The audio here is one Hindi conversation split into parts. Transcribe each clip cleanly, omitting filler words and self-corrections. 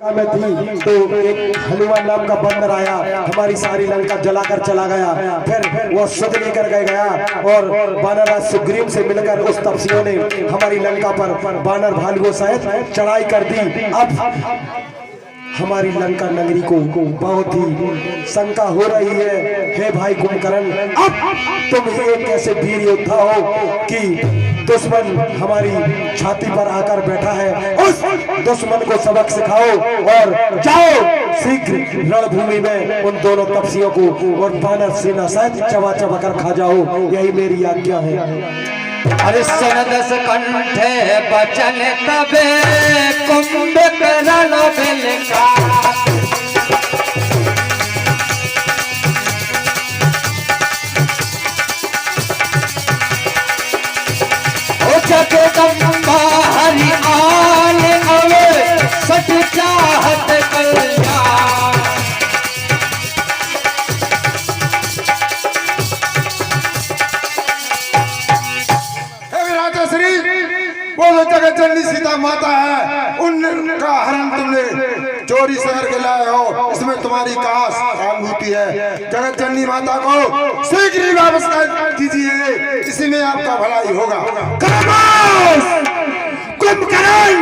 में थी तो एक हनुमान नाम का बंदर आया, हमारी सारी लंका जलाकर चला गया। फिर वो सुध लेकर गया और वानर सुग्रीव से मिलकर उस तपस्वियों ने हमारी लंका पर वानर भालुओं सहित चढ़ाई कर दी। अब हमारी लंका नगरी को बहुत ही शंका हो रही है। हे भाई कुंभकर्ण, अब तुम ही एक ऐसे वीर योद्धा हो कि दुश्मन हमारी छाती पर आकर बैठा है, उस दुश्मन को सबक सिखाओ और जाओ शीघ्र रणभूमि में उन दोनों तपस्वियों को और वानर सेना सहित चबा चबा कर खा जाओ। यही मेरी आज्ञा है। अरे सुन दस कंठे बचन तबे कुंभकर्ण बिलका। ओ जगदम्बा हरि आल अवे सच चाहत कल्याण। वो जो जगत जननी सीता माता है उनका हरण तुमने चोरी से करके लाए हो, इसमें तुम्हारी कहाँ सहानुभूति है? जगत जननी माता को शीघ्र ही वापस कर दीजिए, इसी में आपका भलाई होगा। कुंभकर्ण,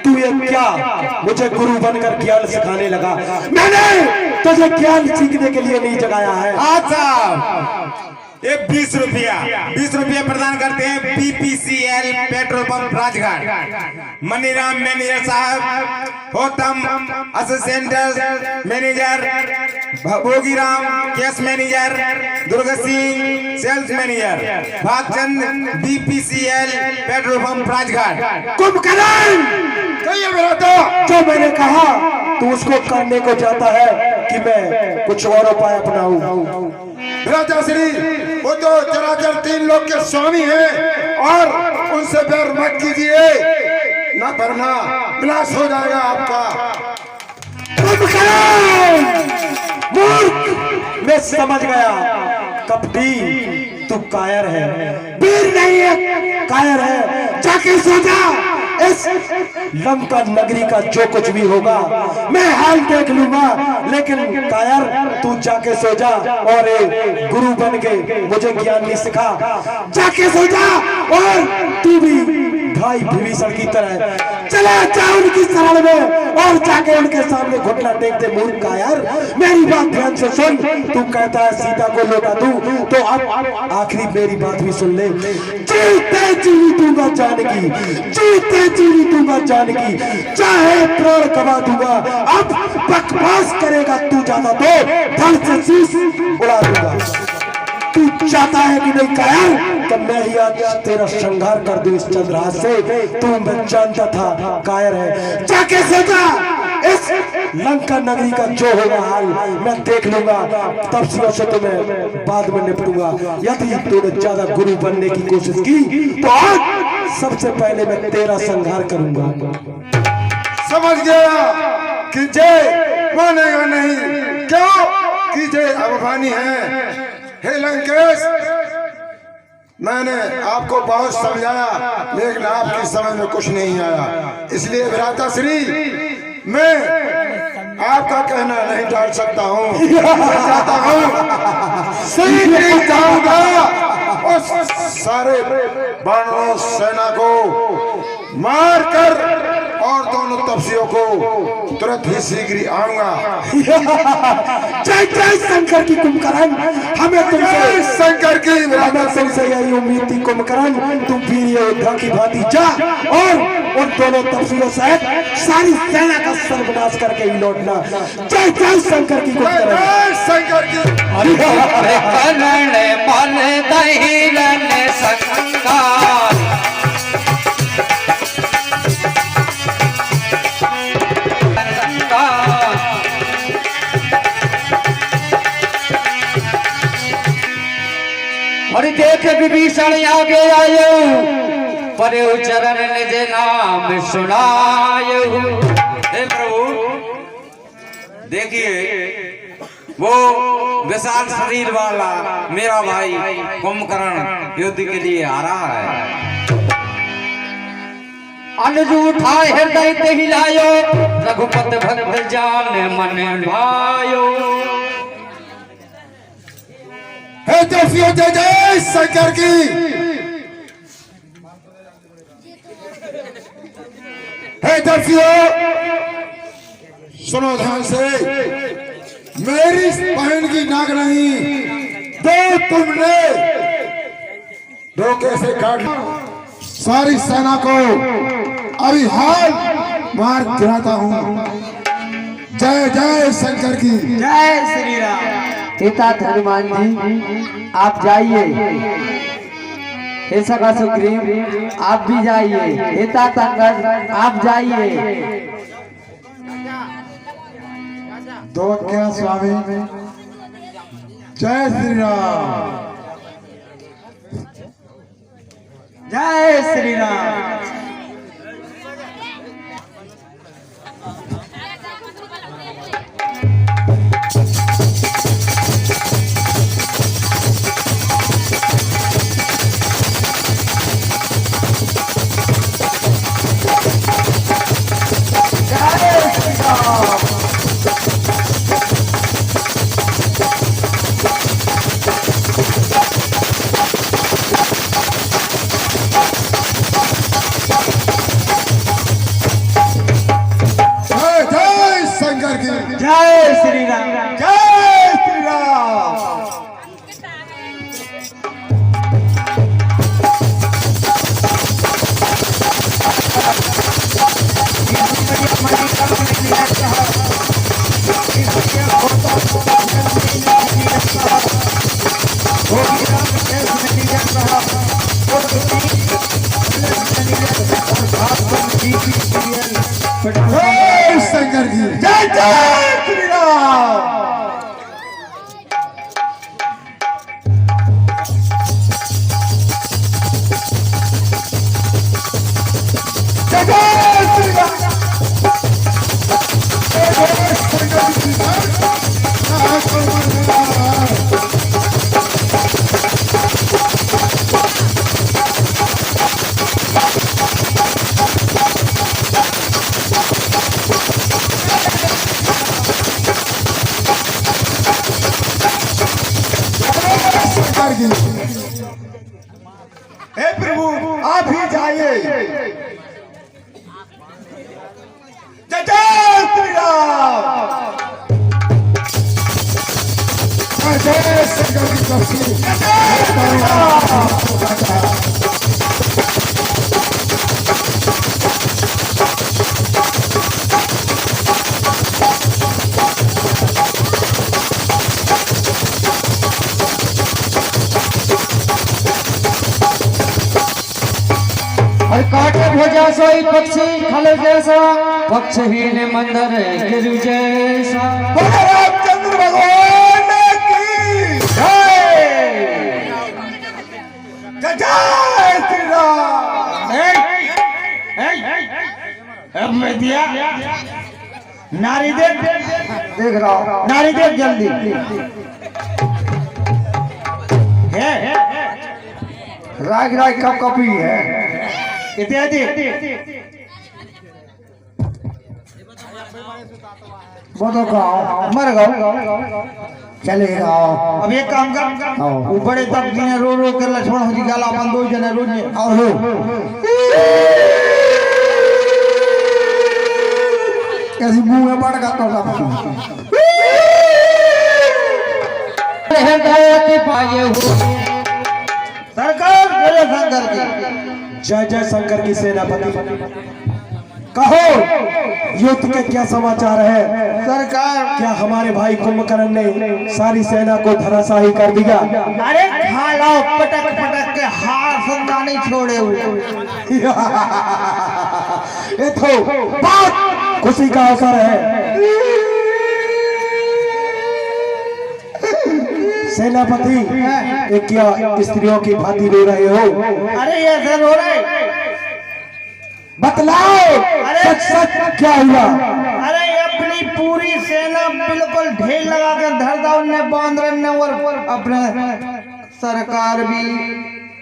तू ये क्या मुझे गुरु बनकर ज्ञान सिखाने लगा? मैंने तुझे ज्ञान सीखने के लिए नहीं जगाया है। अच्छा, ये 20 रुपया प्रदान करते हैं BPCL petrol pump Rajghat. Maniram manager साहब, Hotam assistant manager, Bhogiram cash manager, Durga Singh sales manager, Bhagchand BPCL petrol pump Rajghat. Kumbhkaran, जो मैंने कहा तू उसको करने को चाहता है कि मैं कुछ और उपाय अपनाऊं? राजा श्री, वो तो चराचर 3 लोक के स्वामी हैं और उनसे बैर मत कीजिए, न करना विनाश हो जाएगा आपका। मैं समझ गया, कपटी तू कायर है, वीर नहीं है, कायर है। जाके सोचा इस लंका नगरी का जो कुछ भी होगा मैं हाल देख लूंगा, लेकिन कायर तू जाके सो जा और गुरु बन के मुझे ज्ञान नहीं सिखा। जाके सो जा और तू भी भाई विभीषण की तरह चला जा उनकी शरण में और जाके उनके सामने घुटना टेकते। मूर्ख कायर, मेरी बात ध्यान से सुन। तू कहता है सीता को लौटा दूं, तो अब आखिरी मेरी बात भी सुन ले। जीते जी दूंगा जानकी, जीते जी दूंगा जानकी, चाहे प्राण गवा दूंगा। अब बकवास करेगा तू ज्यादा तो धड़ से शीश उड़ा दूंगा। तू चाहता है कि नहीं कायर, तो मैं ही आज तेरा संहार कर दूं इस चंद्रहास से। तू मैं जानता था कायर है। जाके सोचा इस लंका नगरी का जो होगा हाल मैं देख लूंगा, तब से तुम्हें बाद में निपटूंगा। यदि तूने ज्यादा गुरु बनने की कोशिश की तो आज सबसे पहले मैं तेरा संहार करूंगा। समझ गया कि जय मानेगा नहीं, क्यों कि जय अभिमानी है। हे लंकेश, मैंने आपको बहुत समझाया लेकिन आपकी समझ में कुछ नहीं आया, इसलिए भ्राता श्री मैं आपका कहना नहीं टाल सकता हूँ। चाहता हूँ शीघ्र जाऊंगा उस सारे वानरों सेना को मारकर और दोनों तपस्वियों को तुरंत ही शीघ्र आऊंगा। जय जय शंकर की कुंभकर्ण, हमें तुमसे शंकर की तुमसे यही उम्मीद थी कुंभकर्ण। तुम वीर योद्धा की भांति जा और उन दोनों तपस्वियों सहित सारी सेना का सर्वनाश करके ही लौटना। जय जय शंकर की कुंभकर्ण, शंकर की। और देख विभीषण आगे आयो, पर चरण निज नाम सुनायो। हे प्रभु, देखिए वो विशाल शरीर वाला मेरा भाई कुंभकर्ण युद्ध के लिए आ रहा है। अनजूठा हृदय ते हिलायो रघुपत भक्त जान मन भायो। हे दर्शियों जय जय शंकर की। हे दर्शियों सुनो ध्यान से, मेरी बहन की नाक नहीं तो तुमने धोखे से काट सारी सेना को अभी हाल मार गिराता हूँ। जय जय शंकर की। जय श्री राम। पिता हनुमान जी आप जाइए, हे सखा सुग्रीव आप भी जाइए, पिता तंगज आप जाइए। दो क्या स्वामी। जय श्री राम। जय श्री राम। जय श्री राम। जय श्री राम। जय शंकर जी। जय जय श्री राम। जय जय श्री राम। जय जय शंकर जी। हे प्रभु आप ही जाइए। जय जय श्री राम। जय जय शंकर जी। जय जय श्री राम। काटे भोजा सोई पक्षी खल जैसा, पक्षहीन मंदर गिरु जैसा। रामचंद्र भगवान की जय। जय जय श्री राम। अब मैं दिया नारी देख रहा हूँ। नारी देख जल्दी है राग राग कब कपी है इत्यादि। वो तो कहो मर गो चले आओ। अब एक काम कर, वो बड़े तब जिन्हें रो रो कर लक्ष्मण जी गाला अपन दो जने रोज और रो कैसी मुंह में पड़ गया सरकार जय शंकर की। जय जय शंकर की सेनापति। कहो युद्ध के क्या समाचार है सरकार? क्या हमारे भाई कुंभकर्ण ने सारी सेना को धराशाही कर दिया? अरे खा लाओ पटक पटक के हार संदा नहीं छोड़े हुए। ये तो बहुत खुशी का अवसर है। सेनापति ये क्या स्त्रियों की भांति रो रहे हो? अरे ये ऐसे रो रहे, बतलाओ सच सच क्या हुआ? अरे अपनी पूरी सेना बिल्कुल ढेर लगा कर धरता उनने बांध रहे और अपने सरकार भी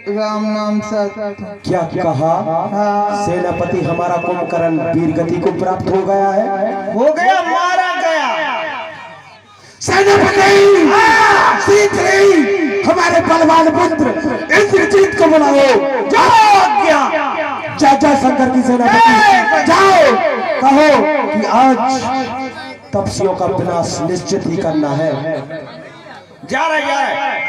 राम नाम सत्य। क्या कहा? सेनापति हमारा कुंभकर्ण वीर गति को प्राप्त हो गया है। हो गया, मारा गया। सेनापति सीख रही हमारे बलवान पुत्र इंद्रजीत को बुलाओ। जाओ आज्ञा। जय जय शंकर की सेनापति, जाओ कहो कि आज तपस्वियों का विनाश निश्चित ही करना है। जा रहे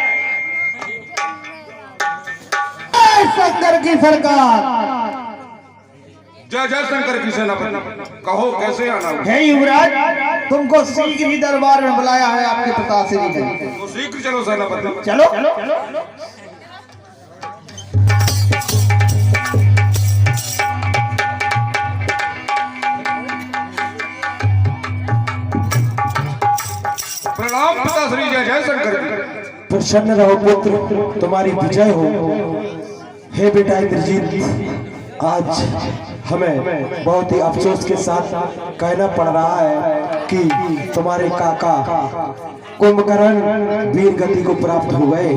शंकर की सरकार। जय जय शंकर की सेनापति, कहो कैसे आना है? हे युवराज, तुमको शीघ्र ही दरबार में बुलाया है आपके पिताश्री ने। तो शीघ्र चलो सेनापति। चलो। प्रणाम पिताश्री, जय जय शंकर की। प्रसन्न रहो पुत्र, तुम्हारी विजय हो। हे बेटा इंद्रजीत, आज हमें बहुत ही अफसोस के साथ कहना पड़ रहा है कि तुम्हारे काका कुंभकर्ण वीर गति को प्राप्त हो गए।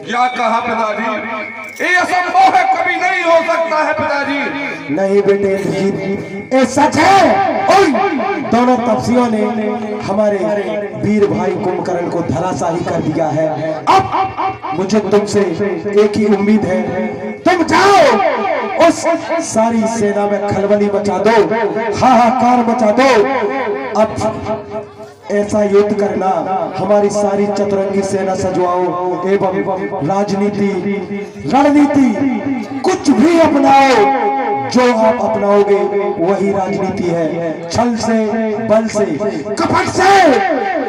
क्या कहा पिताजी? ये असंभव है, कभी नहीं हो सकता है पिताजी। नहीं बेटे इंद्रजीत, ये सच है। उन दोनों तपस्वियों ने हमारे वीर भाई कुंभकर्ण को धराशाही कर दिया है। अब मुझे तुमसे एक ही उम्मीद है, तुम जाओ उस सारी सेना में खलबली मचा दो, हाहाकार मचा दो। अब ऐसा युद्ध करना, हमारी सारी चतुरंगी सेना सजवाओ एवं राजनीति रणनीति कुछ भी अपनाओ। जो आप अपनाओगे वही राजनीति है। छल से, बल से, कपट से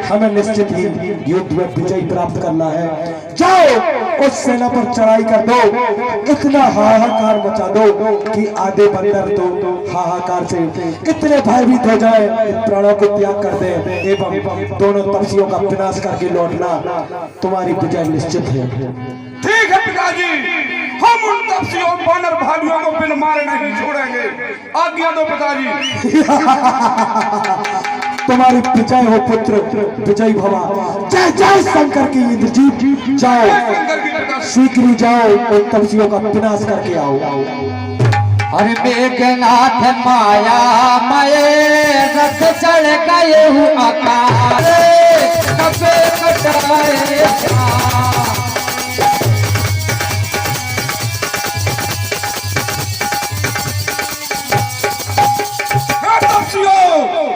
हमें निश्चित ही युद्ध में विजय प्राप्त करना है। जाओ उस सेना पर चढ़ाई कर दो, इतना हाहाकार मचा दो कि आधे बंदर तो हाहाकार से इतने भयभीत हो जाए, प्राणों को त्याग कर दे एवं दोनों तपस्वियों का विनाश करके लौटना। तुम्हारी विजय निश्चित है। ठीक है पिताजी, हम उन तपस्वियों वानर भालुओं को बिन मारे नहीं छोड़ेंगे। आज्ञा दो पिताजी। तुम्हारी विजय हो पुत्र, विजय भवा। जय जय शंकर की इंद्रजीत, जाओ शीघ्र ही जाओ और तपस्वियों का विनाश करके आओ। अरे मेघनाथ माया मये रथ चढ़ गए हूँ आकार, कपे कटाए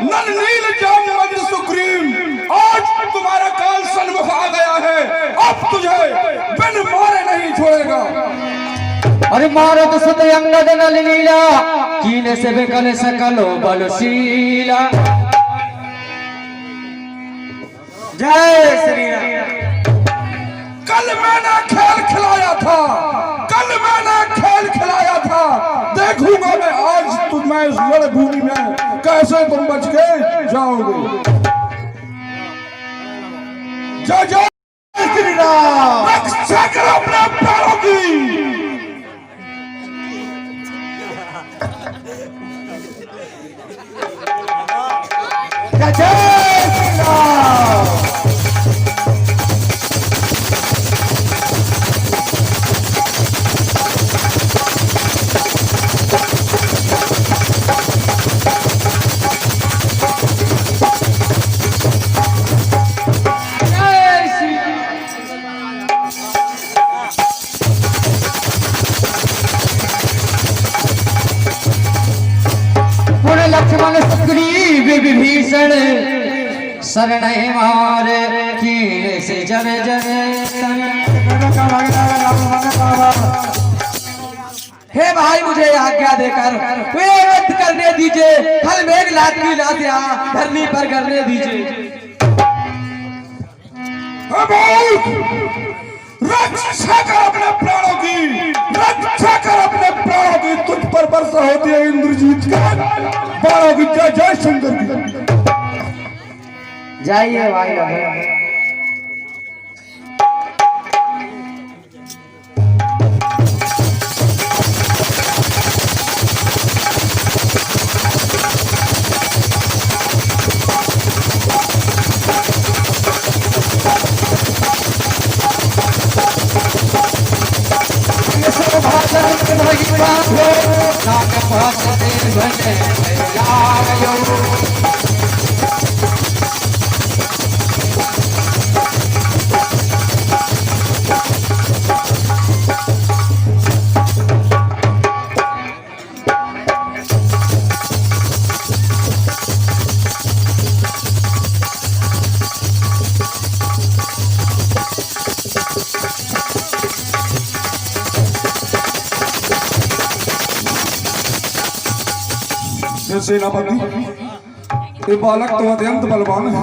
नल नील जाम मद सुग्रीव, आज तुम्हारा काल सन्मुख आ गया है। अब तुझे बिन मारे नहीं छोड़ेगा। अरे मारो तो सुत अंगद नल नीला, कीने से बेकल सकलो बलशीला। जय श्री राम। कल मैंने खेल खिलाया था, कल मैंने खेल खिलाया था। देखूंगा मैं आज तुम्हें इस रणभूमि में कैसे तुम बच के जाओगे। जय जय श्री राम। रक्षा करो अपने प्राणों की। जय जय श्री राम। लक्ष्मण सुग्रीव विभीषण शरण मार कीने से जन जन। हे भाई, मुझे आज्ञा देकर युद्ध करने दीजिए। हल मेघ लात की लात यहाँ धरनी पर करने दीजिए। रक्षा कर अपने प्राणों की, रक्षा कर अपने प्राणों की। तुझ पर वर्षा होती है इंद्रजीत के बाणों की। जय जय शंकर की। जाइए भाई। जीवन लायो सेनापति, ये बालक तो अत्यंत बलवान है।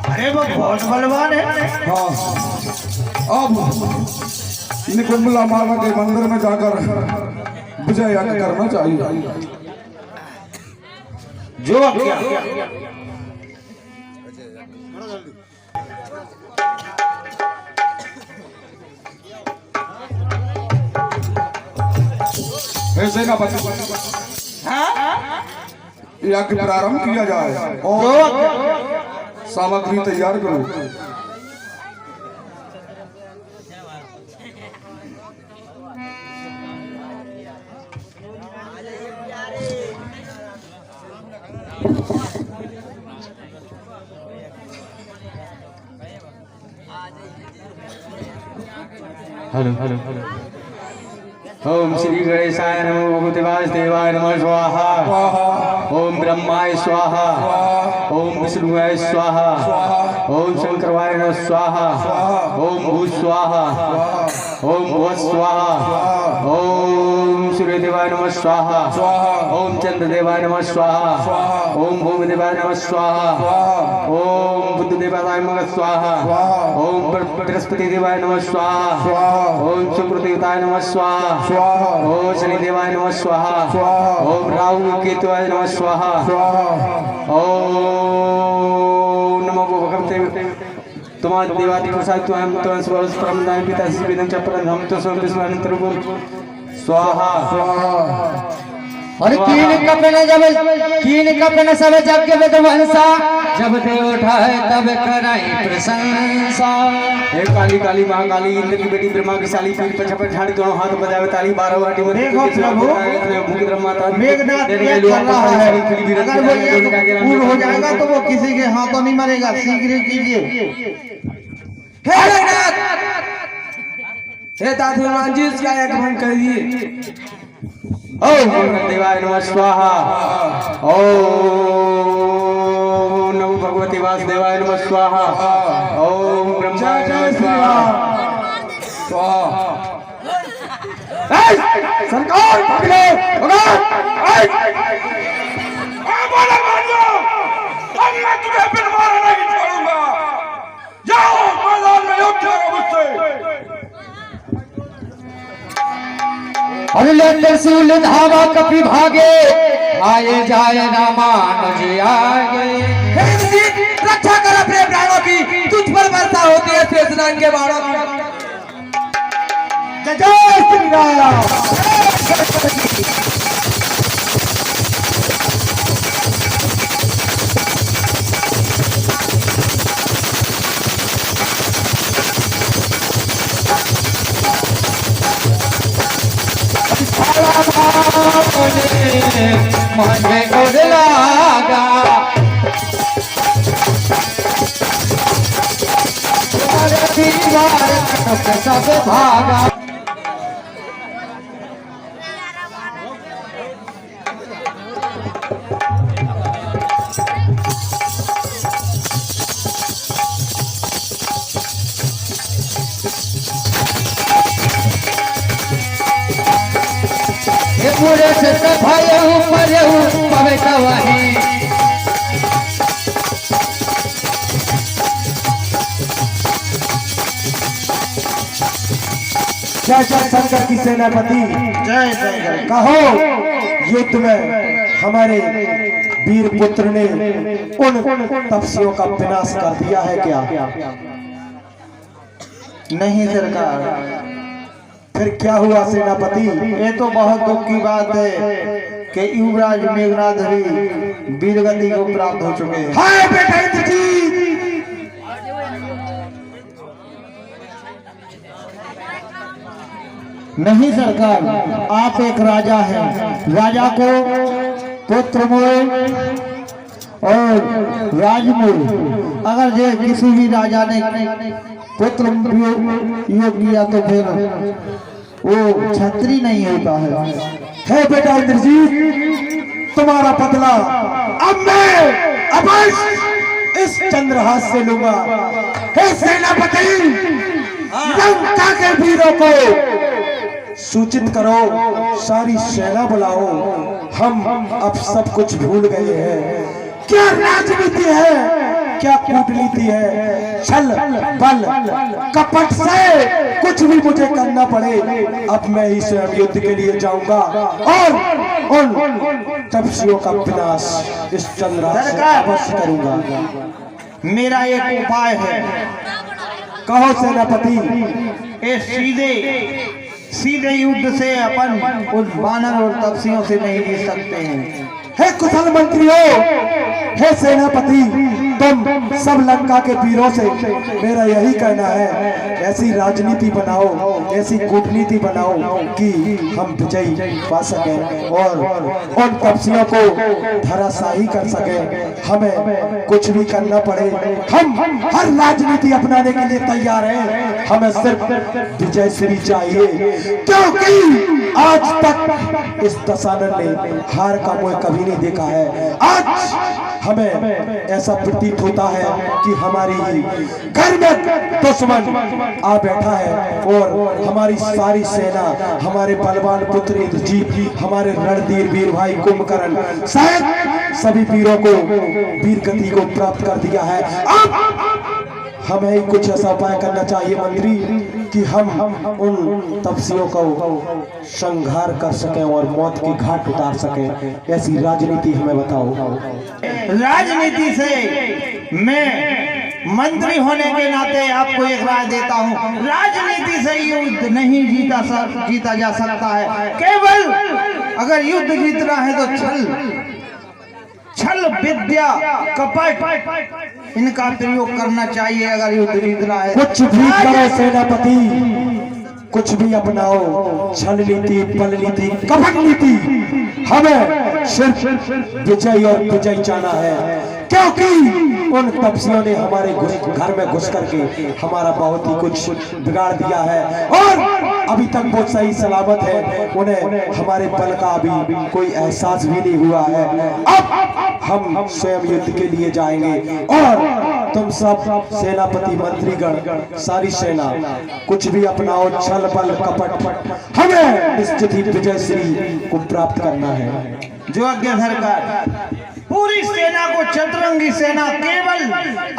अरे वो बहुत बलवान है। हाँ, अब निकुंभला माता के मंदिर में जाकर विजय यज्ञ करना चाहिए। जो आज्ञा। हे सेनापति, यज्ञ प्रारंभ किया जाए और सामग्री तैयार करो। हेलो ओम श्री गणेशाय नमो भगवते वासुदेवाय नमः स्वाहा ओम ब्रह्माय स्वाहा ओम विष्णुवाय स्वाहा ओम शंकराय नमः स्वाहा ओम भू स्वाहा ओम भुव स्वाहा ओम सूर्यदेवाय नमः स्वाहा ओम चंद्रदेवाय नमः स्वाहा ओम भूमिदेवाय नमः स्वाहा ओम बुद्धदेवाय नमः स्वाहा ओम बृहस्पति देवाय नमः स्वाहा ओम शुक्रदेवताय नमः स्वाहा ओम शनिदेवाय नमः स्वाहा ओम राहु केतुवाय नमः स्वाहा ओम नमो भगवते तुम्हारे देवादि प्रसाद तुम तुम स्वरूप परमदान पिता श्री वेदं चप्रन हम तो सब विश्वानंतर स्वाहा और कीन कपन सब जग के विद्वांसा जब दे उठाए तब कराई प्रशंसा। हे काली काली महाकाली इंद्र की बेटी ब्रह्मा की साली पीठ पर छपर झाड़ी दोनों हाथ बजावे ताली 12 वाटी में देखो प्रभु मुख ब्रह्माता मेघनाथ ये कर रहा है। अगर वो ये पूर्ण हो जाएगा तो वो किसी के हाथों नहीं मरेगा। शीघ्र कीजिए। हे मेघनाथ, हे तातु हनुमान जी इसका एक भंग कर दिए। ओम देवाय नमः स्वाहा ओम नमो भगवते वासुदेवाय नमः स्वाहा ओम ब्रह्माय नमः स्वाहा। सरकार पकड़ो मैं तुम्हें फिर मारना नहीं छोड़ूंगा। जाओ मैदान में युद्ध करो मुझसे। अरे लेकर सूल धावा कपि भागे आए जाए रामानुज आगे। रक्षा कर अपने प्राणों की तुझ पर वर्षा होती है शेषनाग के बाणों की। जय श्री राम। मुझे उड़ लागा सब भागा। पूरे से भयहु मरहु पवे कवही। जय जय शंकर की सेनापति जय शंकर। कहो युद्ध में हमारे वीर पुत्र ने उन तपस्वियों का विनाश कर दिया है क्या? नहीं सरकार। फिर क्या हुआ सेनापति? ये तो बहुत दुख की बात है कि युवराज मेघनाथ भी वीरगति को प्राप्त हो चुके हैं। हाय बेटा इंद्रजीत, नहीं सरकार, आप एक राजा हैं। राजा को पुत्र मोह और राजमोह, अगर ये किसी भी राजा ने पुत्र योग किया तो फिर वो छत्री नहीं होता है बेटा इंद्रजीत, तुम्हारा बदला अब मैं अवश्य इस चंद्रहास से लूंगा। हे सेनापति, लंका के वीरों को सूचित करो, सारी सेना बुलाओ। हम अब सब कुछ भूल गए हैं। क्या राजनीति है, क्या कूटनीति है, छल बल कपट से कुछ भी मुझे करना पड़े, अब मैं ही स्वयं युद्ध के लिए जाऊंगा और उन तपस्वियों का विनाश इस चंद्रहास से अवश्य करूंगा। मेरा एक उपाय है। कहो सेनापति। ये सीधे युद्ध से अपन उस वानर और तपस्वियों से नहीं जीत सकते हैं। हे कुशल मंत्रियों, हे सेनापति, तुम सब लंका के वीरों से मेरा यही कहना है, ऐसी राजनीति बनाओ, ऐसी कूटनीति बनाओ कि हम विजयी पा सकें और उन तपस्वियों को धराशायी कर सकें। हमें कुछ भी करना पड़े, हम हर राजनीति अपनाने के लिए तैयार हैं। हमें सिर्फ विजय श्री चाहिए, क्योंकि आज तक इस दशानन ने हार का मुंह कभी नहीं देखा है। आज हमें ऐसा प्रतीत होता है कि हमारी घर में दुश्मन आ बैठा है और हमारी सारी सेना, हमारे बलवान पुत्र इंद्रजीत, हमारे रणधीर वीर भाई कुंभकर्ण, शायद सभी वीरों को वीर गति को प्राप्त कर दिया है। अब हमें ही कुछ ऐसा उपाय करना चाहिए मंत्री कि हम उन तपस्वियों को संहार कर सकें और मौत की घाट उतार सकें। ऐसी राजनीति हमें बताओ। राजनीति से मैं मंत्री होने के नाते आपको एक राय देता हूँ। राजनीति से युद्ध नहीं जीता जा सकता है। केवल अगर युद्ध जीतना है तो छल विद्या कपट इनका प्रयोग करना चाहिए। अगर युद्ध जीतना है कुछ भी करो सेनापति, कुछ भी अपनाओ, छल नीति, बल नीति, कपट नीति, हमें सिर्फ विजय और विजय चाहना है। क्योंकि उन तपस्वियों ने हमारे घर में घुस करके हमारा बहुत ही कुछ बिगाड़ दिया है और अभी तक वो सही सलामत है। उन्हें हमारे बल का अभी कोई एहसास भी नहीं हुआ है। अब हम स्वयं युद्ध के लिए जाएंगे और तुम सब सेनापति, मंत्रीगण, सारी सेना कुछ भी अपनाओ, छल बल कपट, हमें निश्चित ही विजय श्री को प्राप्त करना है। जो आज्ञा सरकार। पूरी सेना को चतुरंगी सेना, केवल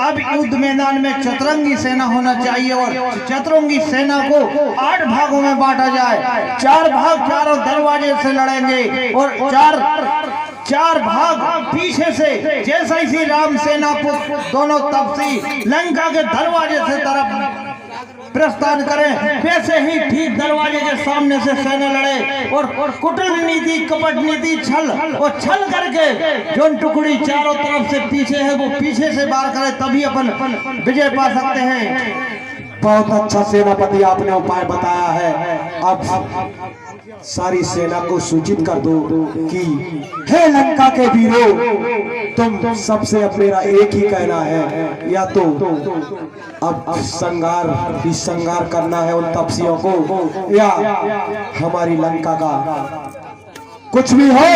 अब युद्ध मैदान में चतुरंगी सेना होना चाहिए और चतुरंगी सेना को 8 भागों में बांटा जाए। 4 भाग चारों दरवाजे से लड़ेंगे और चार भाग पीछे से, जैसे ही राम सेना दोनों तपसी लंका के दरवाजे से तरफ प्रस्थान करें, वैसे ही ठीक दरवाजे के सामने से सेना लड़े और कुटिल नीति, कपट नीति, छल करके जो टुकड़ी चारों तरफ से पीछे है वो पीछे से वार करे, तभी अपन विजय पा सकते हैं। बहुत अच्छा सेनापति आपने उपाय बताया है। अब सारी सेना को सूचित कर दो कि हे लंका के वीरों, तुम सबसे अब मेरा एक ही कहना है, या तो अब संगार करना है उन तपस्वियों को, या हमारी लंका का कुछ भी हो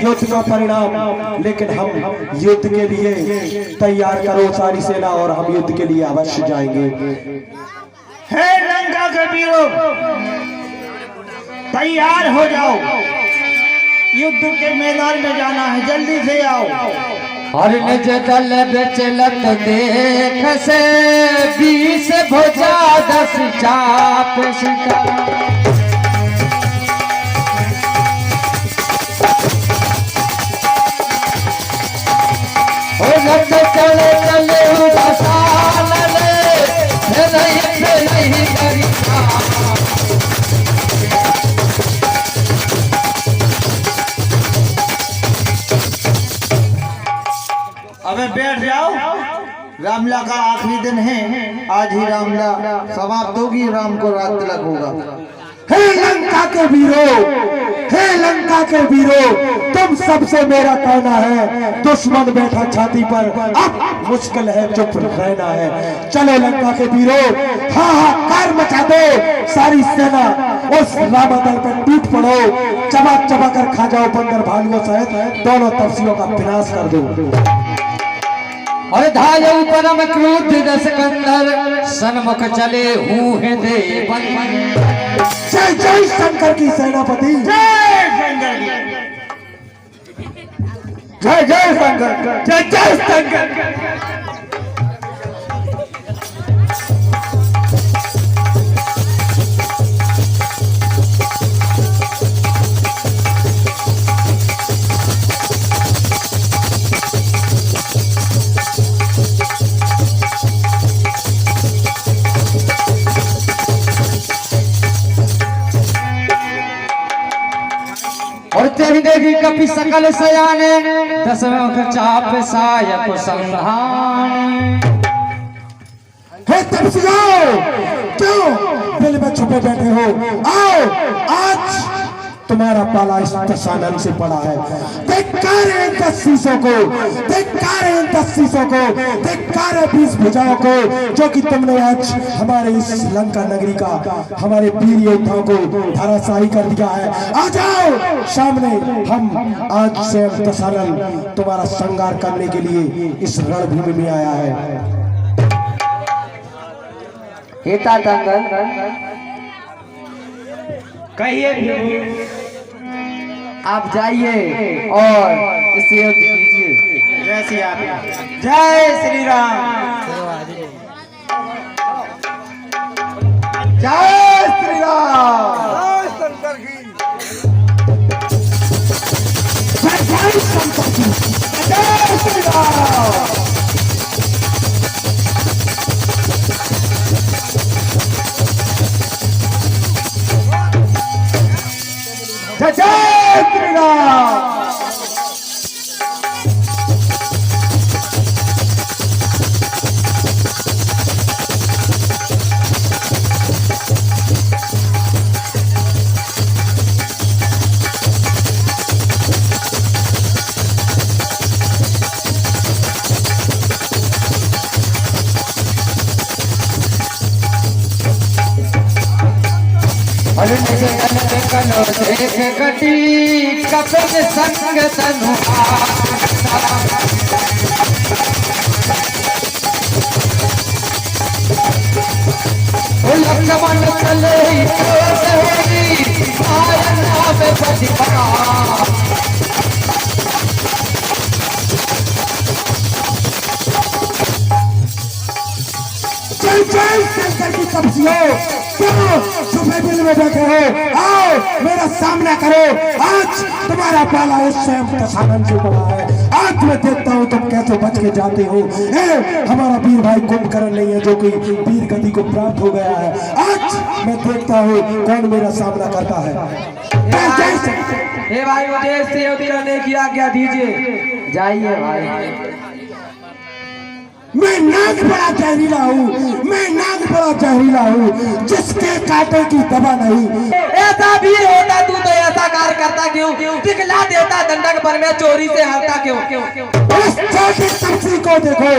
युद्ध का परिणाम, लेकिन हम युद्ध के लिए तैयार करो सारी सेना और हम युद्ध के लिए अवश्य जाएंगे। हे लंका के वीरों, तैयार हो जाओ, युद्ध के मैदान में जाना है, जल्दी से आओ। और निज दल बेचलत देख से 20 भुजा 10 चाप चले चले नहीं करी। अबे बैठ जाओ, रामला का आखिरी दिन है, आज ही रामला समाप्त होगी, राम को रात तिलक होगा। हे लंका के वीरों, हे लंका के वीरों, तुम सबसे मेरा कहना है, दुश्मन बैठा छाती पर, अब मुश्किल है चुप रहना है। चलो लंका के वीरों, हाहाकार मचा दो, सारी सेना उस रावण पर टूट पड़ो, चबा चबा कर खा जाओ बंदर भालुओं सहित दोनों तपस्वियों का विनाश कर दो। और धायऊ परम क्रोध सिकंदर, सन्मुख चले हूँ हृदय बंद। जय जय शंकर की सेनापति, जय जय शंकर, जय जय शंकर। और तेरी देवी कपि सकल सयाने, दसमुख चाप सायक संधान। हे तपस्वियों, क्यों दिल में छुपे बैठे हो? आओ, आज तुम्हारा पाला इस दशानन से पड़ा है। धिक्कार है इन 10 शीशों को, धिक्कार है इन 10 शीशों को, धिक्कार है 20 भुजाओं को, जो कि तुमने आज हमारे इस लंका नगरी का, हमारे वीर योद्धाओं को धराशायी कर दिया है। आ जाओ सामने, हम आज से दशानन तुम्हारा संहार करने के लिए इस रणभूमि में आया है। हेता दंगल कहिए, आप जाइए और इसे युद्ध कीजिए। जय श्री राम, जय श्री राम, जय श्री राम, जय शंकर की, जय शंकर की, जय श्री राम। जय जय श्री राम। कलो देख गटी कपिल संग तनु लक्ष्मण चले आयना में प्रतिपा। जय जय शंकर की तपस्वियों, क्यों छुपे दिल में बैठे हो? आओ मेरा सामना करो, आज तुम्हारा पाला इस स्वयं दशानन से पड़ा है। आज मैं देखता हूँ तुम कैसे बच के जाते हो। हमारा वीर भाई कुंभकर्ण नहीं है जो कि वीर गति को प्राप्त हो गया है। आज मैं देखता हूँ कौन मेरा सामना करता है। जय शंकर। हे भाई, मुझे इससे युद्ध करने की आज्ञा दीजिए। जाइए भाई। मैं नाग बड़ा जहरीला हूँ, मैं नाग बड़ा जहरीला हूँ, जिसके कांटे की दवा नहीं। ऐसा वीर होता तू तो ऐसा कार्य करता क्यों? दिखला देता दंडक पर में चोरी से हरता क्यों? इस छोटे तपसी को देखो,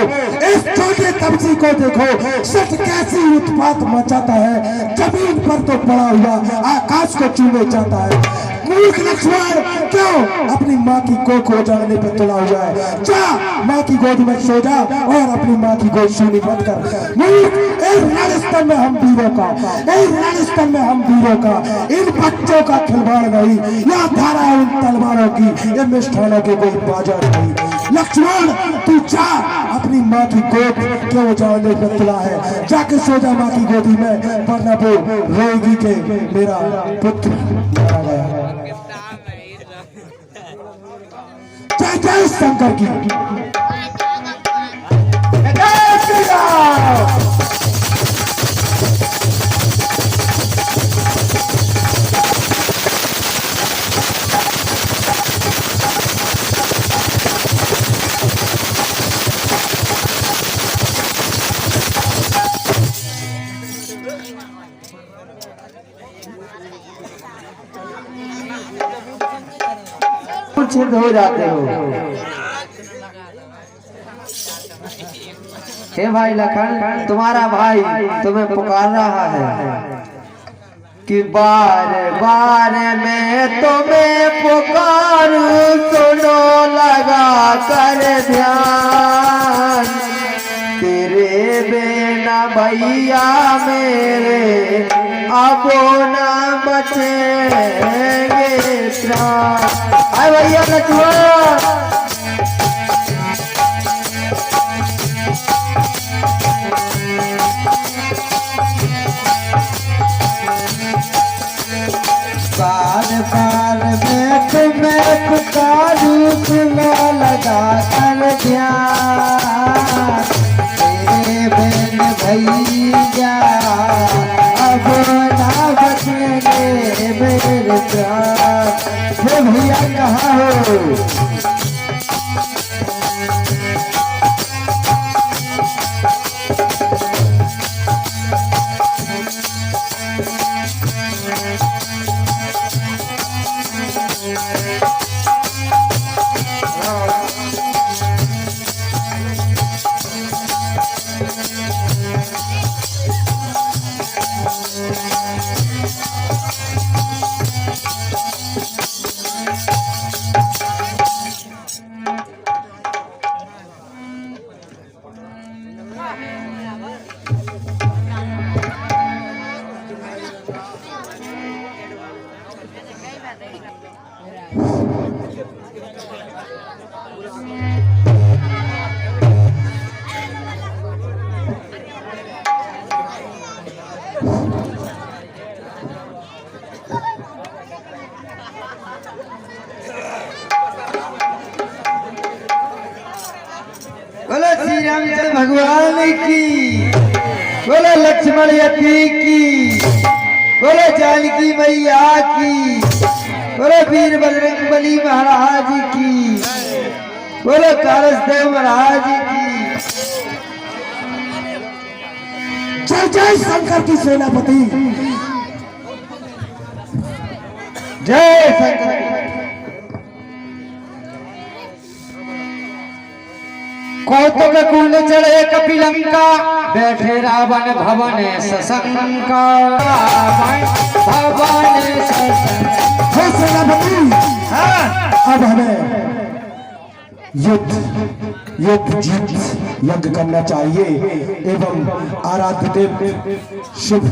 इस छोटे तपसी को देखो, सच कैसी उत्पात मचाता है। जमीन पर तो पड़ा हुआ आकाश को चूमे जाता है। मूर्ख लक्ष्मण, क्यों अपनी माँ की कोख को उजाड़ने पर तुला हुआ है? जा माँ की गोद में सो जा और अपनी माँ की गोद सूनी बंद कर। मूर्ख, इस राजस्थान में हम वीरों का, इस राजस्थान में हम वीरों का, इन बच्चों का खिलवाड़ नहीं। यहाँ धारा है उन तलवारों की, ये मिष्ठानों के कोई बाजार नहीं। लक्ष्मण, तू जा अपनी माँ की गोद क्यों उजाड़ने पर तुला है? जाके सो जा माँ की गोदी में, वरना वो रोएगी के मेरा पुत्र मारा गया। जय जय शंकर की, जय श्री राम। मूर्छित हो जाते हो। हे भाई लखन, तुम्हारा भाई तुम्हें पुकार रहा है कि बार बार मैं तुम्हें पुकारूं, सुनो लगा कर ध्यान। तेरे बिना भैया मेरे अब ना बचेंगे प्राण। आए भैया लक्ष्मण, बार बार मैं तुम्हें पुकारूं, सुनो लगा कर ध्यान। तेरे बिन भैया अब ना बचेंगे मेरे प्राण। हे भैया कहाँ हो? बोलो श्री रामचंद्र भगवान की, बोलो लक्ष्मण यति की, बोलो जानकी मैया की, बोलो वीर बजरंग बली महाराज की, बोलो कारसदेव महाराज की। जय जय शंकर की सेनापति, जय शंकर। कौतुक कुंड चढ़े कपिलंका, बैठे रावण भवन सशंका। भवन हे सेनापति, अब हमें युद्ध जीत यज्ञ करना चाहिए एवं आराध्य देव शिव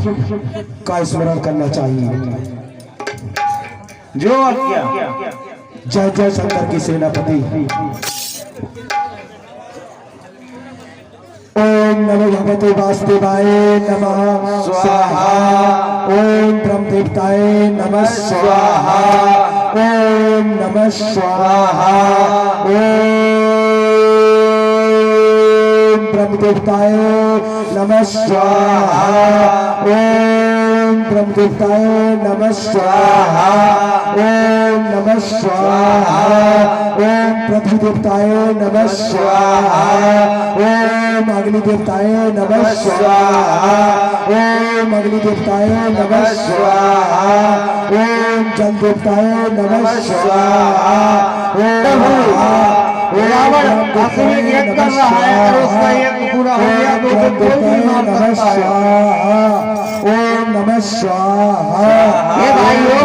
का स्मरण करना चाहिए। जो आज्ञा। जय जय शंकर की सेनापति। ओम नमो भगवते वासुदेवाय नमः स्वाहा। ओम ब्रह्म देवताय नमः स्वाहा। ओम नमः स्वाहा। ओम ब्रह्म देवताय नमः स्वाहा। ओम ब्रह्म देवताय नमः स्वाहा। ओम नमः स्वाहा। ओम पृथ्वी देवताय नमः स्वाहा। ओम अग्नि देवताय नमः स्वाहा। ओम अग्नि देवताय नमः स्वाहा। ओम जल देवताय नमः स्वाहा। रावण असुर यज्ञ कर रहा है, अगर उसका यज्ञ पूरा हो गया तो उसे कोई भी मार सकता है। ओम नमः स्वाहा। ये भाइयों,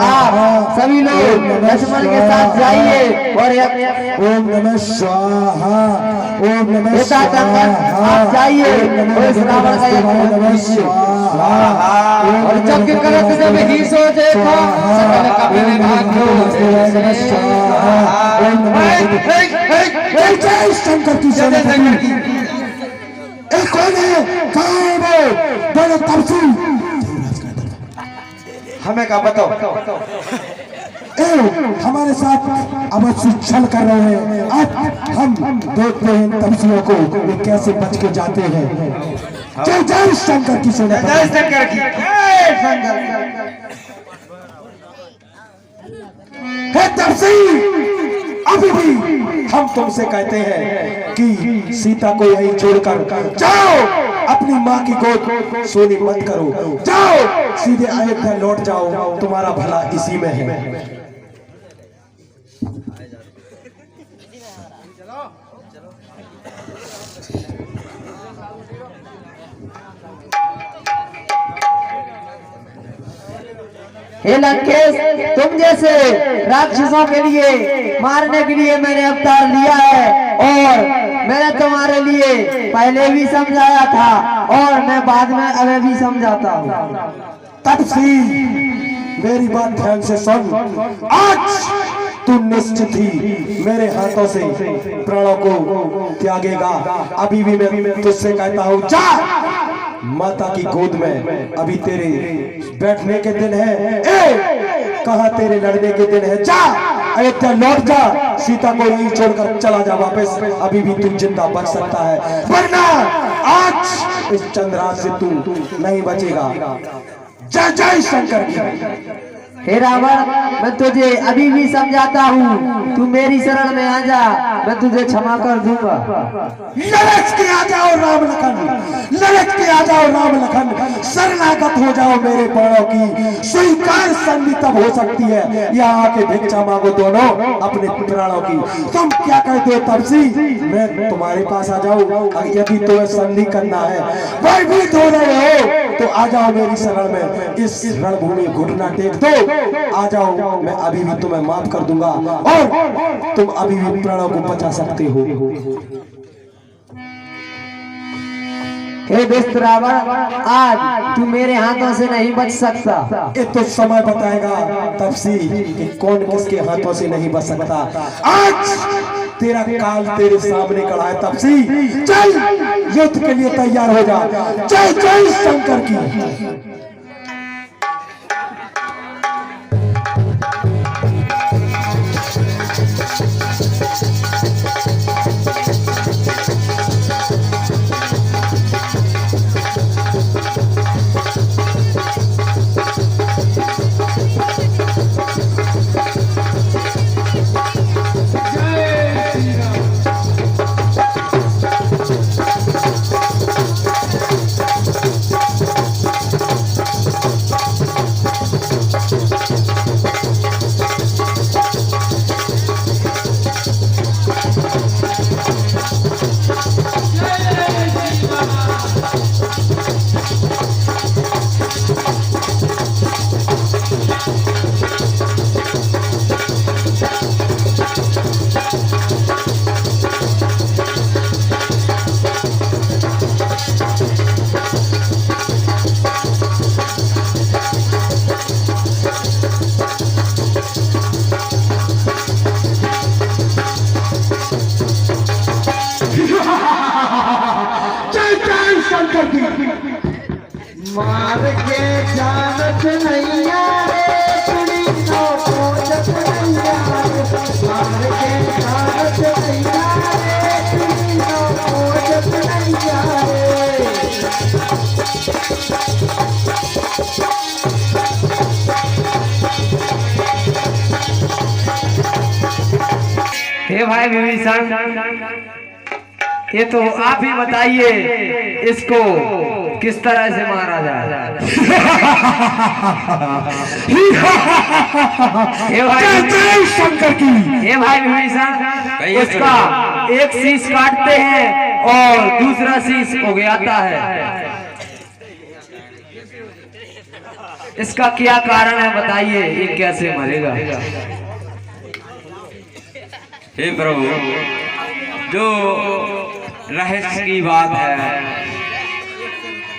आप सभी लोग लक्ष्मण के साथ जाइए और ओम नमः स्वाहा। ओम नमः स्वाहा। आप जाइए और इस रावण का यज्ञ स्वाहा। और जब के करत जब ही सो देखो सकल कपिल भाग्यो। जय जय शंकर की सेनापति। कौन है? कहाँ है वो? बोलो तपसी। हमें क्या बताओ? हमारे साथ अवश्य छल कर रहे हैं। अब हम देखते हैं तपसियों को वे कैसे बच के जाते हैं। जय जय शंकर की सेनापति। जय शंकर की, जय शंकर। हे तपसी, अभी भी हम तुमसे कहते हैं कि सीता को यहीं छोड़कर जाओ, अपनी माँ की गोद सोनी मत करो। जाओ सीधे अयोध्या लौट जाओ, तुम्हारा भला इसी में है। हे लंकेश, तुम जैसे राक्षसों के लिए मारने के लिए मैंने अवतार लिया है और मैंने तुम्हारे लिए पहले भी समझाया था और मैं बाद में अभी भी समझाता हूँ। तपसी, मेरी बात ध्यान से सुन। आज तू निश्चित ही मेरे हाथों से प्राणों को त्यागेगा। अभी भी मैं तुझसे कहता हूँ, जा माता की गोद में, अभी तेरे बैठने के दिन है। कहा तेरे लड़ने के दिन है, जा अयोध्या लौट जा, सीता को यहीं छोड़कर चला जा वापस। अभी भी तू जिंदा बच सकता है, वरना आज इस चंद्ररात से तू नहीं बचेगा। जय जय शंकर की। हे रावण, मैं तुझे अभी भी समझाता हूँ, तू मेरी शरण में आ जा, मैं तुझे क्षमा कर दूंगा। ललच के आ जाओ राम लखन, ललच के आ जाओ राम लखन, शरणागत हो जाओ मेरे प्राणों की। स्वीकार संधि तब हो सकती है, यहाँ आके भिक्षा मांगो दोनों अपने प्राणों की। तुम क्या कहते हो तपसी, मैं तुम्हारे पास आ जाऊँ? यदि तुम्हें संधि करना है, भयभीत हो रहे हो तो आ जाओ मेरी शरण में, इस रणभूमि घुटना टेक दो, आ जाओ, मैं अभी भी तुम्हें माफ कर दूंगा और तुम अभी भी प्राणों को बचा सकते हो। हे दुष्ट रावण, आज तू मेरे हाथों से नहीं बच सकता। ये तो समय बताएगा तपसी कि कौन किसके हाथों से नहीं बच सकता। आज तेरा काल तेरे सामने खड़ा है तपसी, चल युद्ध के लिए तैयार हो जा। जय जय शंकर की। मार के जानत नहीं रे, कुड़ी नो पूछत नहीं रे, मार के जानत नहीं रे, कुड़ी नो पूछत नहीं रे। हे भाई विभीषण, ये तो आप ही बताइए इसको किस तरह से मारा जाए। शंकर की। हे भाई विभीषण, उसका एक शीश काटते हैं और दूसरा शीश उगाता है, इसका क्या कारण है बताइए, ये कैसे मरेगा? हे प्रभु, जो रहस्य की बात है,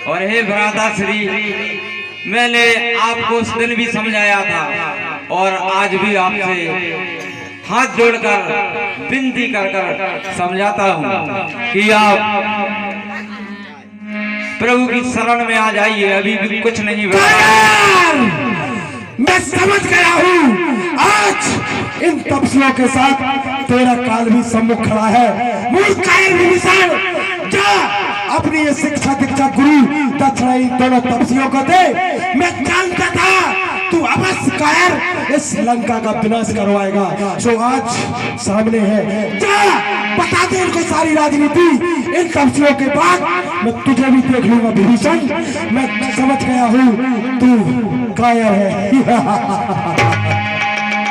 और हे भ्राता श्री, मैंने आपको उस दिन भी समझाया था और आज भी आपसे हाथ जोड़कर विनती कर कर समझाता हूँ कि आप प्रभु की शरण में आ जाइए, अभी भी कुछ नहीं हुआ। मैं समझ गया हूँ, आज इन तपस्वियों के साथ तेरा काल भी सम्मुख खड़ा है। मूर्खायर विभीषण, जा अपनी ये शिक्षा दीक्षा गुरु दक्षिणा इन दोनों तपस्वियों को दे। मैं जानता था तू अवश्य कायर इस लंका का विनाश करवाएगा, सो आज सामने है। जा बता दे इनको सारी राजनीति। इन तपस्वियों के बाद मैं तुझे भी देख लूंगा विभीषण। मैं समझ गया हूँ तू कायर है।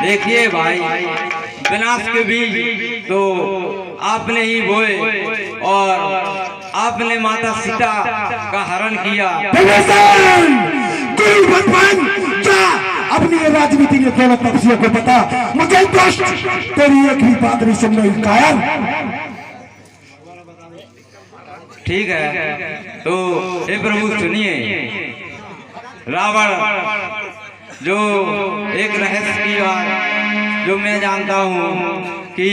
देखिए भाई, विनाश के बीज तो आपने ही बोए और आपने माता सीता का हरण किया। गुरु भगवान, जा अपनी ये राजनीति ने दौलत तपसियों को पता, मगर दोस्त तेरी एक भी बात नहीं सुन रही कायर। ठीक है, तो हे प्रभु सुनिए, रावण जो एक रहस्य की बात जो मैं जानता हूँ कि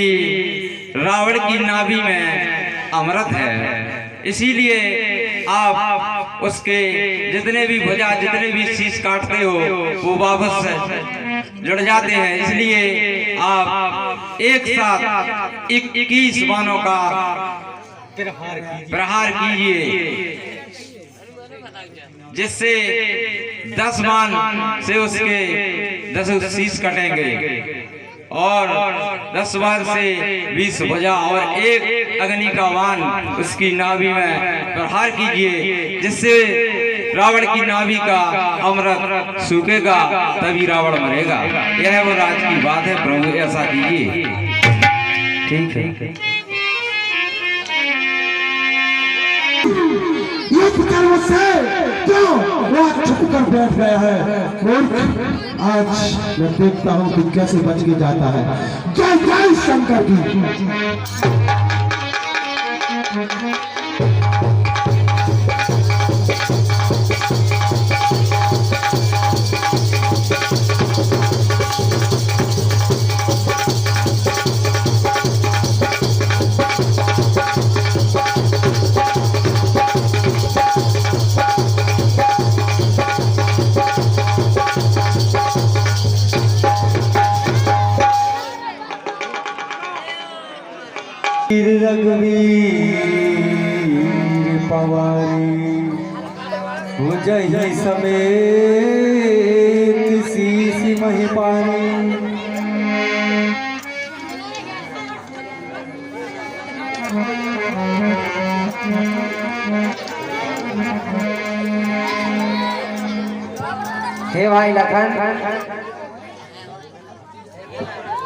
रावण की नाभि में अमृत है, इसीलिए आप उसके जितने भी भुजा जितने भी शीश काटते हो वो वापस जुड़ जाते हैं। इसलिए आप एक साथ 21 बाणों का प्रहार कीजिए, जिससे 10 बाण से उसके 10 शीश कटेंगे और 10 बाण से 20 भुजा और एक अग्नि का बाण उसकी नाभि में प्रहार कीजिए, जिससे रावण की नाभि का अमृत सूखेगा, तभी रावण मरेगा। यह वो राज की बात है प्रभु, ऐसा कीजिए। ठीक है। ये कर्म से क्यों वह छुप कर बैठ गया है मूर्ख। आज मैं देखता हूँ कि कैसे बच के जाता है। जय जय शंकर की। रघुवीर पवारी हो जय समेत शीश महिपानी। हे भाई लखन,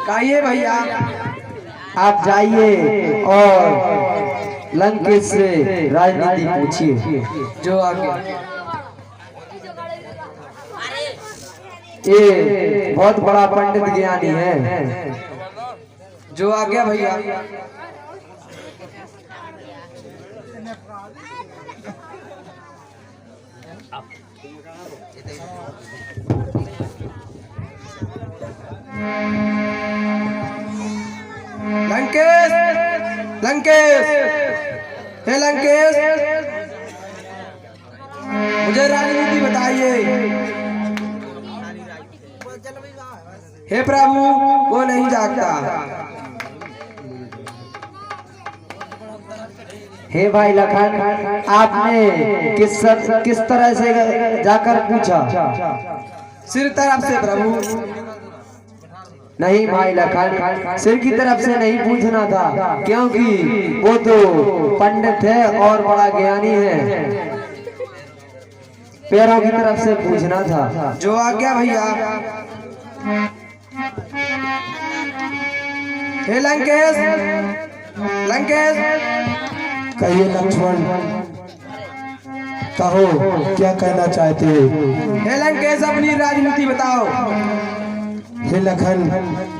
कहिए भैया, आप जाइए और लंकेश से राजनीति पूछिए जो आगे। ये बहुत बड़ा पंडित ज्ञानी है, जो आ गया भैया। लंकेश, लंकेश, हे लंकेश, मुझे राजनीति बताइए। हे प्रभु, वो नहीं जागता। हे भाई लखन, आपने किस तरह से जाकर पूछा? सिर तरफ से प्रभु। नहीं भाई लखन, सिर की तरफ से नहीं पूछना था, क्योंकि वो तो पंडित है और बड़ा ज्ञानी है। पैरों की तरफ से पूछना था। जो आ गया भैया। हे लंकेश, लंकेश, कहिए लक्ष्मण, कहो क्या कहना चाहते हो? हे लंकेश, अपनी राजनीति बताओ। हे लखन,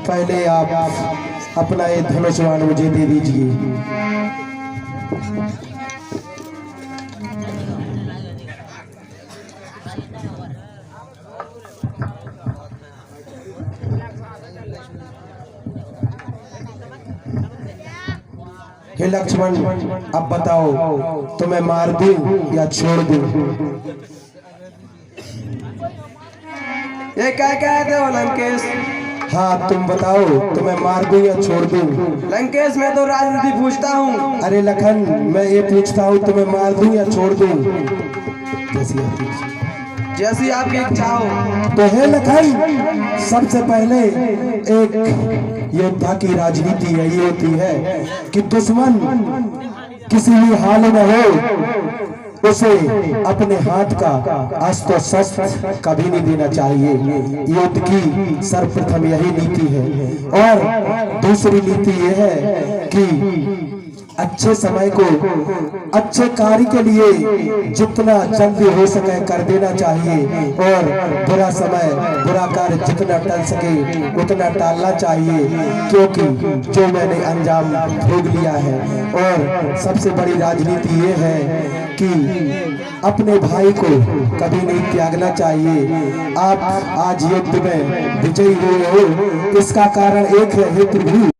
पहले आप अपना ये धनुष बाण मुझे दे दीजिए। हे लक्ष्मण, अब बताओ तुम्हें मार दूं या छोड़ दूं? ये क्या कहते हो लंकेश? हाँ तुम बताओ, तुम्हें मार दूं या छोड़ दूं? लंकेश, मैं तो राजनीति पूछता हूँ। अरे लखन, मैं ये पूछता हूँ तुम्हें मार दूं या छोड़ दूं? जैसी आपकी इच्छा हो। तो हे लखन, सबसे पहले एक योद्धा की राजनीति यही होती है कि दुश्मन किसी भी हाल में हो उसे अपने हाथ का अस्त्र शस्त्र कभी नहीं देना चाहिए। युद्ध की सर्वप्रथम यही नीति है। और दूसरी नीति यह है कि अच्छे समय को अच्छे कार्य के लिए जितना जल्दी हो सके कर देना चाहिए और बुरा समय बुरा कार्य जितना टल सके उतना टालना चाहिए, क्योंकि जो मैंने अंजाम भोग लिया है। और सबसे बड़ी राजनीति ये है कि अपने भाई को कभी नहीं त्यागना चाहिए। आप आज युद्ध में विजयी हुए हो, इसका कारण एक है, हे प्रभु